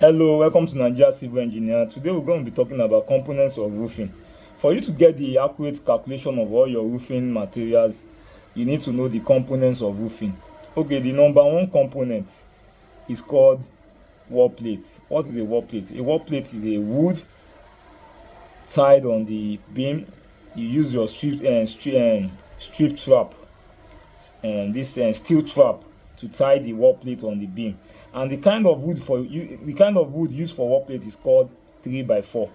Hello, welcome to Nigeria Civil Engineer. Today we're going to be talking about components of roofing. For you to get the accurate calculation of all your roofing materials, you need to know the components of roofing. Okay, the number one component is called wall plate. What is a wall plate? A wall plate is a wood tied on the beam. You use your strip trap and this steel trap to tie the wall plate on the beam. And the kind of wood used for wall plate is called 3x4.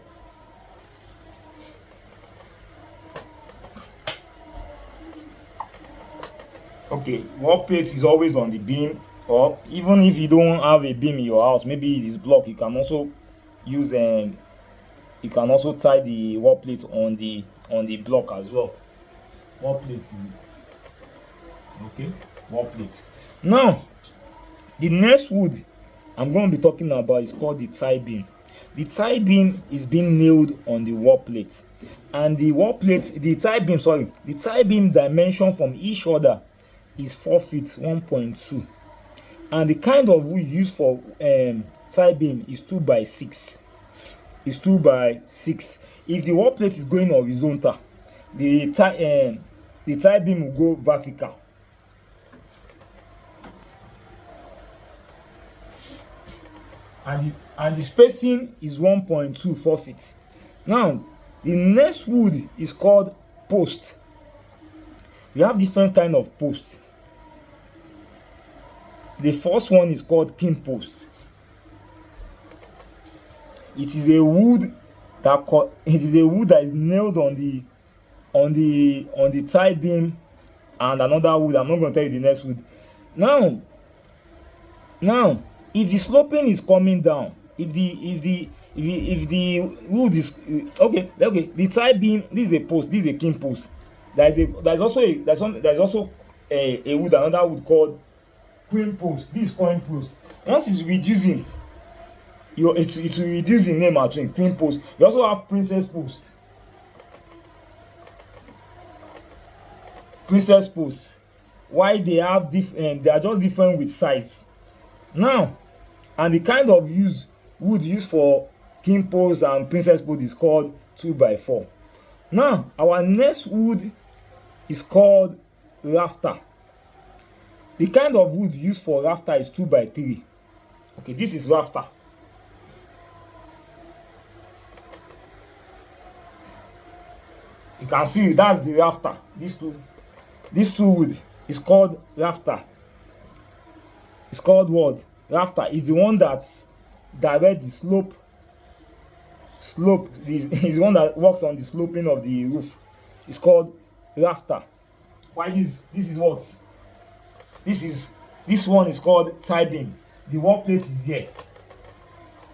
Okay, wall plate is always on the beam, or even if you don't have a beam in your house, maybe it is block, you can also use you can also tie the wall plate on the block as well. Wall plate okay, wall plate. Now the next wood I'm going to be talking about is called the tie beam. The tie beam is being nailed on the wall plate, and the tie beam dimension from each other is 4 feet 1.2, and the kind of wood used for tie beam is 2x6. Is 2x6. If the wall plate is going horizontal, the tie beam will go vertical. And the spacing is 1.24 feet. Now the next wood is called post. We have different kind of posts. The first one is called king post. It is a wood that is nailed on the tie beam, and another wood. I'm not going to tell you the next wood. Now if the sloping is coming down, if the wood is okay, the tie beam, this is a post, this is a king post. There's also a wood, another wood called queen post. This is queen post. Once it's reducing, it's reducing name actually. Queen post. We also have princess post. Princess post. Why they have they are just different with size. Now, and the kind of wood used for king post and princess post is called 2x4. Now our next wood is called rafter. The kind of wood used for rafter is 2x3. Okay, this is rafter. You can see that's the rafter. These two wood is called rafter. It's called what? Rafter is the one that directs the slope is the one that works on the sloping of the roof. It's called rafter. Why this is what? This one is called tie beam. The wall plate is here.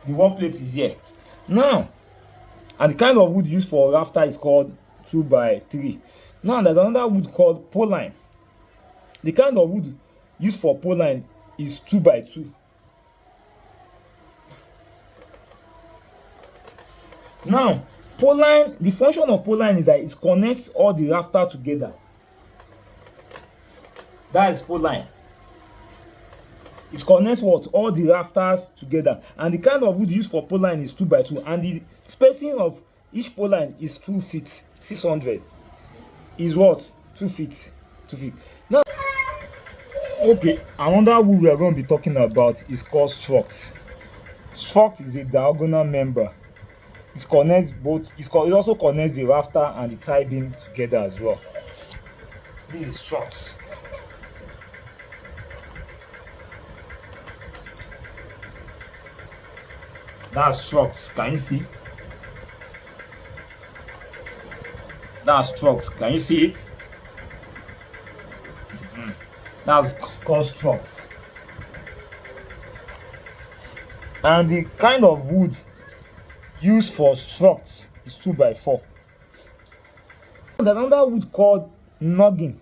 The wall plate is here. Now, and the kind of wood used for rafter is called 2x3. Now there's another wood called pole line. The kind of wood used for pole line is 2x2. Now, pole line, the function of pole line is that it connects all the rafter together. That is pole line. It connects what? All the rafters together. And the kind of wood used for pole line is 2x2. And the spacing of each pole line is 2 feet. 600 is what? 2 feet. 2 feet. Now, okay, another wood we are going to be talking about is called struct. Struct is a diagonal member. It also connects the rafter and the tie beam together as well. This is struct. That's struct. Can you see? That's struct. Can you see it? That's called struct. And the kind of wood used for struct is 2x4. There's another wood called noggin.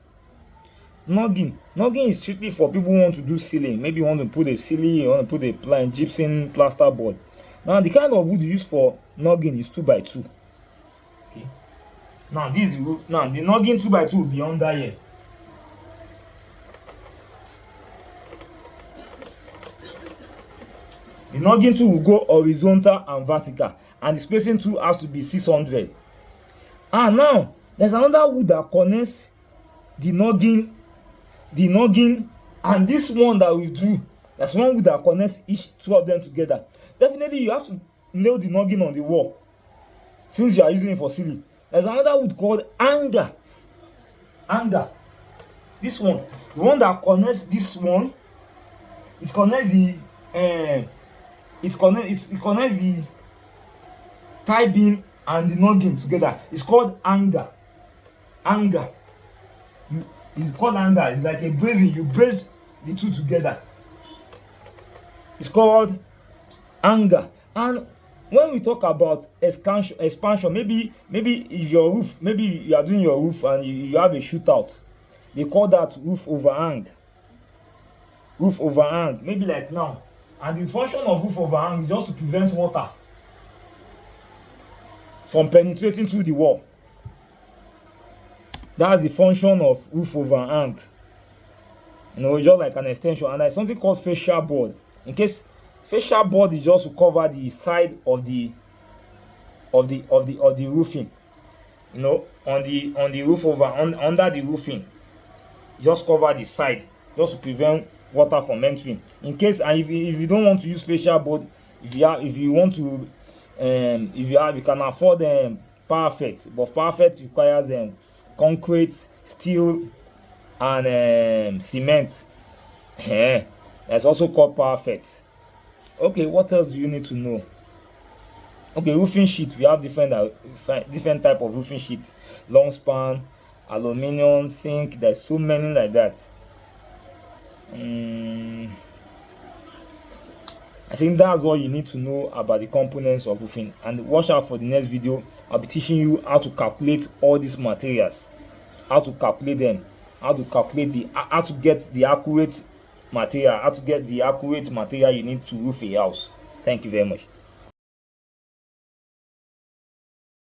Noggin is strictly for people who want to do ceiling. Maybe you want to put a ceiling, you want to put a gypsum plaster board. Now the kind of wood used for noggin is 2x2. Okay. Now the noggin 2x2 will be under here. The noggin too will go horizontal and vertical, and the spacing too has to be 600. And now there's another wood that connects the noggin and this one that we drew. There's one wood that connects two of them together. Definitely you have to nail the noggin on the wall since you are using it for ceiling. There's another wood called hanger. This one, the one that connects this one, it connects the tie beam and the noggin together. It's called hanger. It's called hanger. It's like a bracing. You brace the two together. It's called hanger. And when we talk about expansion, maybe if your roof, maybe you are doing your roof and you have a shootout, they call that roof overhang. Maybe like now. And the function of roof overhang is just to prevent water from penetrating through the wall. That's the function of roof overhang. Just like an extension. And there's something called fascia board. In case fascia board is just to cover the side of the roofing. On the roof under the roofing, just cover the side just to prevent water from entering. In case, and if you don't want to use fascia board, if you can afford parapet, but parapet requires concrete, steel, and cement. That's also called parapet. Okay, what else do you need to know? Okay, roofing sheet. We have different type of roofing sheets. Long span, aluminium, zinc. There's so many like that. I think that's all you need to know about the components of roofing. And watch out for the next video. I'll be teaching you how to calculate all these materials, how to calculate them, how to get the accurate material, you need to roof a house. Thank you very much.